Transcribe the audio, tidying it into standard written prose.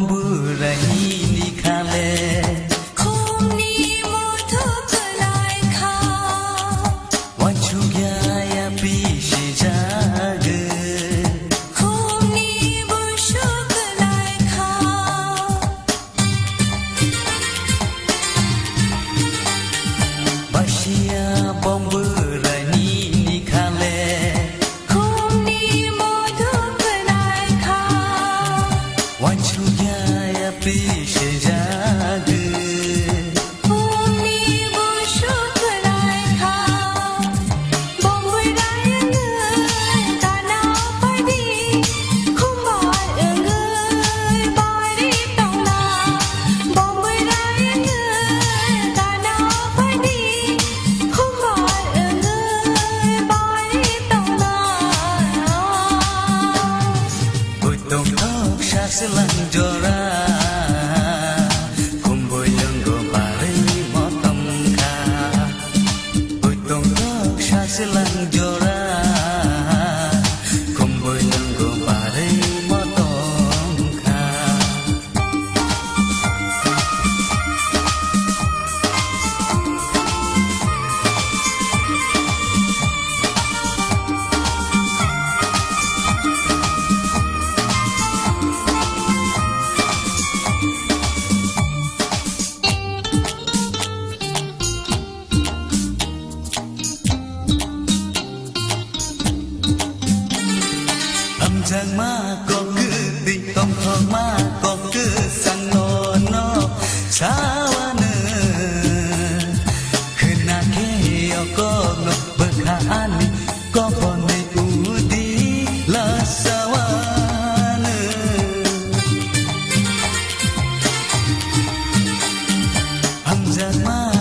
berahi ni khale khom ni mo tho kalai kha wanchu ya ya pi shi jage khom ni bo shu kalai kha bashia bom berahi ni khale khom ni mo tho kalai kha wanchu ya ya pi shi jage khom ni bo shu kalai kha bom boi dai ngai ta na pai di khom ba ngai bai di tong na bom boi dai ngai ta na pai di khom ba ngai bai di tong na utong thok sha silang jora kumboy lenggo bare mo tam kha utong thok sha silang jora kumboy lenggo bare mo tam kha âm trang ma có cứ tình tông thong ma có cứ sang no sawa ne khna ke yo ko no berkhani ko pone udi la sawa ne âm trang ma